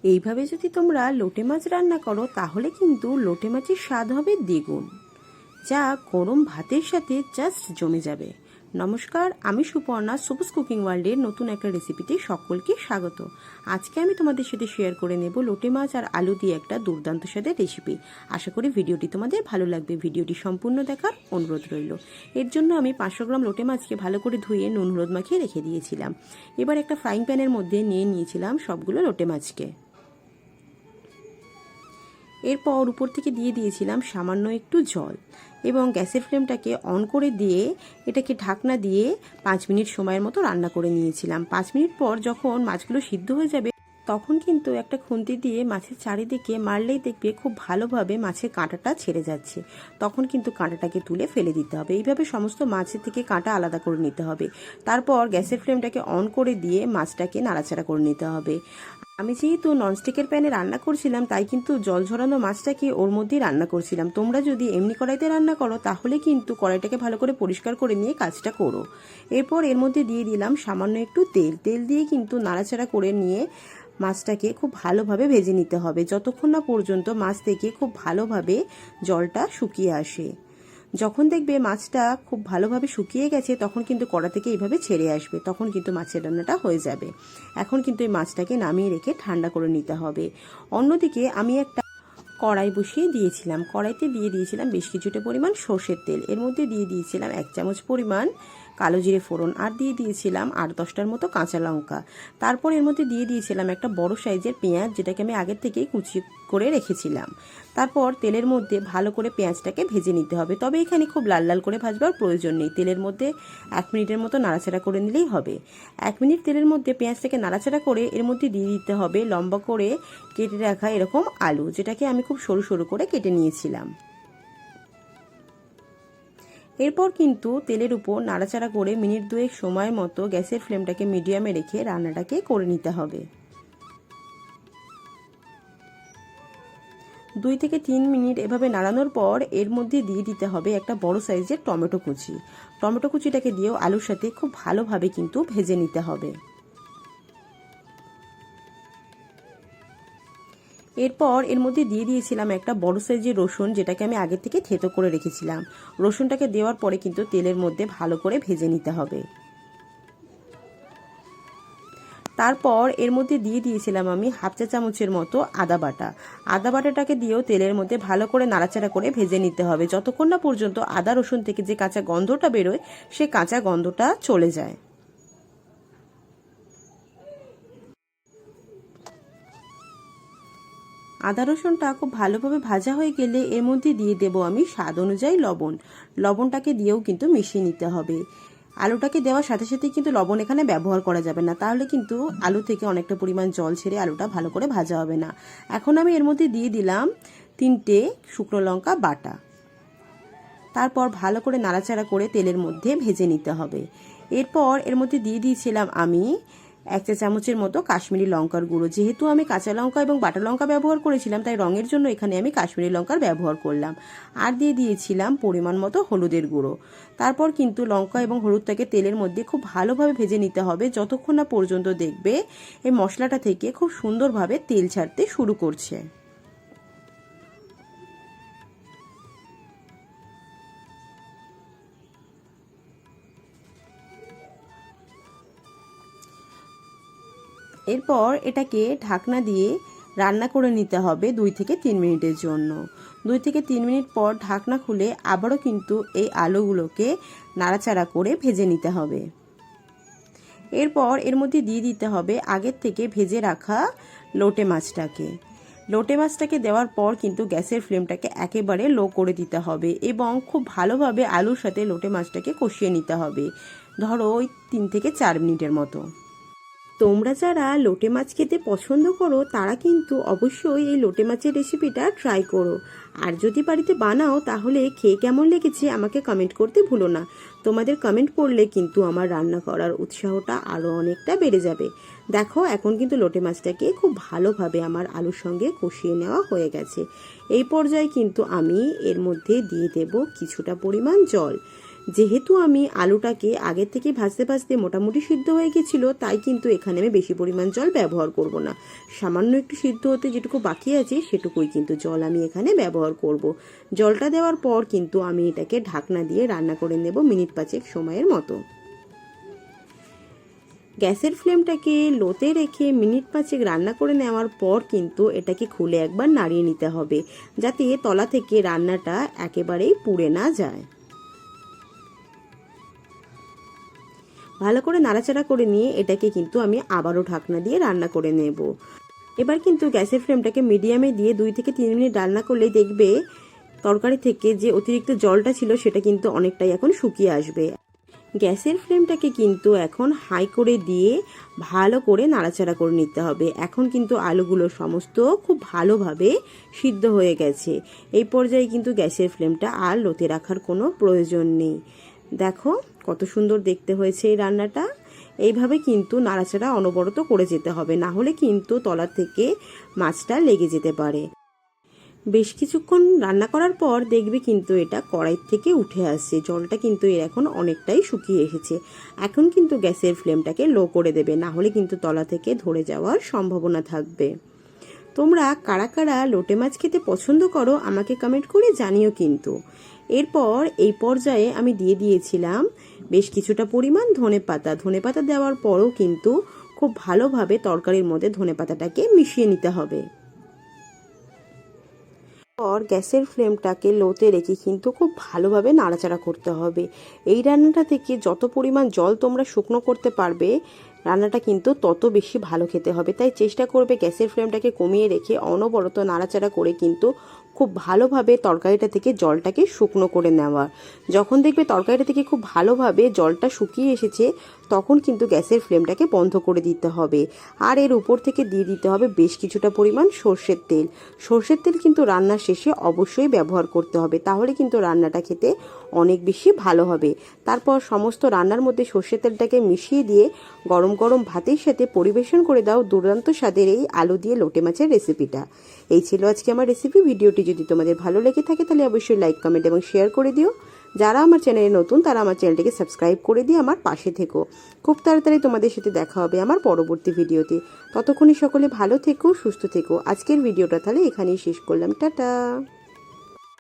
এইভাবে যদি তোমরা লোটে মাছ রান্না করো তাহলে কিন্তু লোটে মাছের স্বাদ হবে দ্বিগুণ, যা গরম ভাতের সাথে জাস্ট জমে যাবে। নমস্কার, আমি সুপর্ণা সুপুস কুকিং ওয়ার্ল্ডের নতুন একটা রেসিপিতে সকলকে স্বাগত। আজকে আমি তোমাদের সাথে শেয়ার করে নেব লোটে মাছ আর আলু দিয়ে একটা দুর্দান্ত স্বাদের রেসিপি। আশা করি ভিডিওটি তোমাদের ভালো লাগবে। ভিডিওটি সম্পূর্ণ দেখার অনুরোধ রইল। এর জন্য আমি 500 গ্রাম লোটে মাছকে ভালো করে ধুয়ে নুন হলুদ মাখিয়ে রেখে দিয়েছিলাম। এবার একটা ফ্রাইং প্যানের মধ্যে নিয়ে নিয়েছিলাম সবগুলো লোটে মাছকে। এরপর উপর থেকে দিয়ে দিয়েছিলাম সামান্য একটু জল এবং গ্যাসের ফ্লেমটাকে অন করে দিয়ে এটাকে ঢাকনা দিয়ে 5 মিনিট সময়ের মতো রান্না করে নিয়েছিলাম। 5 মিনিট পর যখন মাছগুলো সিদ্ধ হয়ে যাবে তখন কিন্তু একটা খুন্তি দিয়ে মাছের চারিদিকে মারলেই দেখবে খুব ভালোভাবে মাছের কাঁটাটা ছেড়ে যাচ্ছে। তখন কিন্তু কাঁটাটাকে তুলে ফেলে দিতে হবে। এইভাবে সমস্ত মাছের থেকে কাঁটা আলাদা করে নিতে হবে। তারপর গ্যাসের ফ্লেমটাকে অন করে দিয়ে মাছটাকে নাড়াচাড়া করে নিতে হবে। আমি যেহেতু ননস্টিকের প্যানে রান্না করছিলাম তাই কিন্তু জল ঝরানো মাছটাকে ওর মধ্যেই রান্না করছিলাম। তোমরা যদি এমনি কড়াইতে রান্না করো তাহলে কিন্তু কড়াইটাকে ভালো করে পরিষ্কার করে নিয়ে কাজটা করো। এরপর এর মধ্যে দিয়ে দিলাম সামান্য একটু তেল দিয়ে কিন্তু নাড়াচাড়া করে নিয়ে মাছটাকে খুব ভালোভাবে ভেজে নিতে হবে যতক্ষণ না পর্যন্ত মাছ থেকে খুব ভালোভাবে জলটা শুকিয়ে আসে। যখন দেখবে মাছটা খুব ভালোভাবে শুকিয়ে গেছে তখন কিন্তু কড়া থেকে এইভাবে ছেড়ে আসবে, তখন কিন্তু মাছের রান্নাটা হয়ে যাবে। এখন কিন্তু এই মাছটাকে নামিয়ে রেখে ঠান্ডা করে নিতে হবে। অন্যদিকে আমি একটা কড়াই বসিয়ে দিয়েছিলাম। কড়াইতে দিয়ে দিয়েছিলাম বেশ কিছুটা পরিমাণ সর্ষের তেল। এর মধ্যে দিয়ে দিয়েছিলাম 1 চামচ পরিমাণ কালো জিরে ফোড়ন, আর দিয়ে দিয়েছিলাম 8-10টার মতো কাঁচা লঙ্কা। তারপর এর মধ্যে দিয়ে দিয়েছিলাম একটা বড় সাইজের পেঁয়াজ, যেটাকে আমি আগের থেকেই কুচি করে রেখেছিলাম। তারপর তেলের মধ্যে ভালো করে পেঁয়াজটাকে ভেজে নিতে হবে, তবে এখানে খুব লাল লাল করে ভাজবার প্রয়োজন নেই। তেলের মধ্যে 1 মিনিটের মতো নাড়াচাড়া করে নিলেই হবে। 1 মিনিট তেলের মধ্যে পেঁয়াজটাকে নাড়াচাড়া করে এর মধ্যে দিয়ে দিতে হবে লম্বা করে কেটে রাখা এরকম আলু, যেটাকে আমি খুব সরু সরু করে কেটে নিয়েছিলাম। এরপর কিন্তু তেলের উপর নাড়াচাড়া করে মিনিট 2 সময় মতো গ্যাসের ফ্লেমটাকে মিডিয়ামে রেখে রান্নাটাকে করে নিতে হবে। 2 থেকে 3 মিনিট এভাবে নাড়ানোর পর এর মধ্যে দিয়ে দিতে হবে একটা বড় সাইজের টমেটো কুচি। টমেটো কুচিটাকে দিয়েও আলুর সাথে খুব ভালোভাবে কিন্তু ভেজে নিতে হবে। এরপর এর মধ্যে দিয়ে দিয়েছিলাম একটা বড় সাইজের রসুন, যেটাকে আমি আগে থেকে থেতো করে রেখেছিলাম। রসুনটাকে দেওয়ার পরে কিন্তু তেলের মধ্যে ভালো করে ভেজে নিতে হবে। তারপর এর মধ্যে দিয়ে দিয়েছিলাম আমি 1/2 চা চামচের মতো আদা বাটা। আদা বাটাটাকে দিয়েও তেলের মধ্যে ভালো করে নাড়াচাড়া করে ভেজে নিতে হবে যতক্ষণ না পর্যন্ত আদা রসুন থেকে যে কাঁচা গন্ধটা বেরোয় সে কাঁচা গন্ধটা চলে যায়। আদা রসুনটা খুব ভালোভাবে ভাজা হয়ে গেলে এর মধ্যে দিয়ে দেব আমি স্বাদ অনুযায়ী লবণ। লবণটাকে দিয়েও কিন্তু মিশিয়ে নিতে হবে। আলুটাকে দেওয়ার সাথে সাথে কিন্তু লবণ এখানে ব্যবহার করা যাবে না, তাহলে কিন্তু আলু থেকে অনেকটা পরিমাণ জল ছেড়ে আলুটা ভালো করে ভাজা হবে না। এখন আমি এর মধ্যে দিয়ে দিলাম 3টে শুকনো লঙ্কা বাটা। তারপর ভালো করে নাড়াচাড়া করে তেলের মধ্যে ভেজে নিতে হবে। এরপর এর মধ্যে দিয়ে দিয়েছিলাম আমি 1 চা চামচের মতো কাশ্মীরি লঙ্কার গুঁড়ো। যেহেতু আমি কাঁচা লঙ্কা এবং বাটা লঙ্কা ব্যবহার করেছিলাম তাই রঙের জন্য এখানে আমি কাশ্মীরি লঙ্কার ব্যবহার করলাম। আর দিয়ে দিয়েছিলাম পরিমাণ মতো হলুদের গুঁড়ো। তারপর কিন্তু লঙ্কা এবং হলুদটাকে তেলের মধ্যে খুব ভালোভাবে ভেজে নিতে হবে যতক্ষণ না পর্যন্ত দেখবে এই মশলাটা থেকে খুব সুন্দরভাবে তেল ছাড়তে শুরু করছে। এরপর এটাকে ঢাকনা দিয়ে রান্না করে নিতে হবে 2 থেকে 3 মিনিটের জন্য। 2 থেকে 3 মিনিট পর ঢাকনা খুলে আবারও কিন্তু এই আলুগুলোকে নাড়াচাড়া করে ভেজে নিতে হবে। এরপর এর মধ্যে দিয়ে দিতে হবে আগের থেকে ভেজে রাখা লোটে মাছটাকে। লোটে মাছটাকে দেওয়ার পর কিন্তু গ্যাসের ফ্লেমটাকে একেবারে লো করে দিতে হবে এবং খুব ভালোভাবে আলুর সাথে লোটে মাছটাকে কষিয়ে নিতে হবে, ধরো ওই 3 থেকে 4 মিনিটের মতো। তোমরা যারা লোটে মাছ খেতে পছন্দ করো তারা কিন্তু অবশ্যই এই লোটে মাছের রেসিপিটা ট্রাই করো। আর যদি বাড়িতে বানাও তাহলে খেয়ে কেমন লেগেছে আমাকে কমেন্ট করতে ভুলো না। তোমাদের কমেন্ট পড়লে কিন্তু আমার রান্না করার উৎসাহটা আরও অনেকটা বেড়ে যাবে। দেখো এখন কিন্তু লোটে মাছটাকে খুব ভালোভাবে আমার আলুর সঙ্গে কষিয়ে নেওয়া হয়ে গেছে। এই পর্যায়ে কিন্তু আমি এর মধ্যে দিয়ে দেব কিছুটা পরিমাণ জল। যেহেতু আমি আলুটাকে আগে থেকে ভাজতে ভাজতে মোটামুটি সিদ্ধ হয়ে গেছিলো, তাই কিন্তু এখানে আমি বেশি পরিমাণ জল ব্যবহার করব না। সামান্য একটু সিদ্ধ হতে যেটুকু বাকি আছে সেটুকুই কিন্তু জল আমি এখানে ব্যবহার করব। জলটা দেওয়ার পর কিন্তু আমি এটাকে ঢাকনা দিয়ে রান্না করে নেব মিনিট 5 সময়ের মতো। গ্যাসের ফ্লেমটাকে লোতে রেখে মিনিট 5 রান্না করে নেওয়ার পর কিন্তু এটাকে খুলে একবার নাড়িয়ে নিতে হবে, যাতে তলা থেকে রান্নাটা একেবারেই পুড়ে না যায়। ভালো করে নাড়াচাড়া করে নিয়ে এটাকে কিন্তু আমি আবারও ঢাকনা দিয়ে রান্না করে নেব। এবার কিন্তু গ্যাসের ফ্লেমটাকে মিডিয়ামে দিয়ে 2 থেকে 3 মিনিট রান্না করলেই দেখবে তরকারি থেকে যে অতিরিক্ত জলটা ছিল সেটা কিন্তু অনেকটাই এখন শুকিয়ে আসবে। গ্যাসের ফ্লেমটাকে কিন্তু এখন হাই করে দিয়ে ভালো করে নাড়াচাড়া করে নিতে হবে। এখন কিন্তু আলুগুলো সমস্ত খুব ভালোভাবে সিদ্ধ হয়ে গেছে। এই পর্যায়ে কিন্তু গ্যাসের ফ্লেমটা আর লোতে রাখার কোনো প্রয়োজন নেই। দেখো কত সুন্দর দেখতে হয়েছে এই রান্নাটা। এইভাবে কিন্তু নাড়াচাড়া অনবরত করে যেতে হবে, না হলে কিন্তু তলা থেকে মাছটা লেগে যেতে পারে। বেশ কিছুক্ষণ রান্না করার পর দেখবে কিন্তু এটা কড়াই থেকে উঠে আসছে, জলটা কিন্তু এর এখন অনেকটাই শুকিয়ে এসেছে। এখন কিন্তু গ্যাসের ফ্লেমটাকে লো করে দেবে, না হলে কিন্তু তলা থেকে ধরে যাওয়ার সম্ভাবনা থাকবে। তোমরা কারা কারা লোটে মাছ খেতে পছন্দ করো আমাকে কমেন্ট করে জানিও কিন্তু। এরপর এই পর্যায়ে আমি দিয়ে দিয়েছিলাম বেশ কিছুটা পরিমাণ ধনেপাতা দেওয়ার পরও কিন্তু খুব ভালোভাবে তরকারির মধ্যে ধনেপাতাটাকে মিশিয়ে নিতে হবে। পর গ্যাসের ফ্লেমটাকে লোতে রেখে কিন্তু খুব ভালোভাবে নাড়াচাড়া করতে হবে। এই রান্নাটা থেকে যত পরিমাণ জল তোমরা শুকনো করতে পারবে রান্নাটা কিন্তু তত বেশি ভালো খেতে হবে। তাই চেষ্টা করবে গ্যাসের ফ্লেমটাকে কমিয়ে রেখে অনবরত নাড়াচাড়া করে কিন্তু খুব ভালোভাবে তরকারিটা থেকে জলটাকে শুকনো করে নেওয়ার। যখন দেখবে তরকারিটা থেকে খুব ভালোভাবে জলটা শুকিয়ে এসেছে তখন কিন্তু গ্যাসের ফ্লেমটাকে বন্ধ করে দিতে হবে। আর এর উপর থেকে দিয়ে দিতে হবে বেশ কিছুটা পরিমাণ সর্ষের তেল। সর্ষের তেল কিন্তু রান্নার শেষে অবশ্যই ব্যবহার করতে হবে, তাহলে কিন্তু রান্নাটা খেতে অনেক বেশি ভালো হবে। তারপর সমস্ত রান্নার মধ্যে সর্ষের তেলটাকে মিশিয়ে দিয়ে গরম গরম ভাতের সাথে পরিবেশন করে দাও দুর্দান্ত স্বাদের এই আলু দিয়ে লোটে মাছের রেসিপিটা। এই ছিল আজকে আমার রেসিপি। ভিডিওটি যদি তোমাদের ভালো লেগে থাকে তাহলে অবশ্যই লাইক, কমেন্ট এবং শেয়ার করে দিও। যারা আমার চ্যানেলে নতুন তারা আমার চ্যানেলটিকে সাবস্ক্রাইব করে দিয়ে আমার পাশে থেকো। খুব তাড়াতাড়ি তোমাদের সাথে দেখা হবে আমার পরবর্তী ভিডিওতে। ততক্ষণই সকলে ভালো থেকো, সুস্থ থেকো। আজকের ভিডিওটা তাহলে এখানেই শেষ করলাম। টাটা।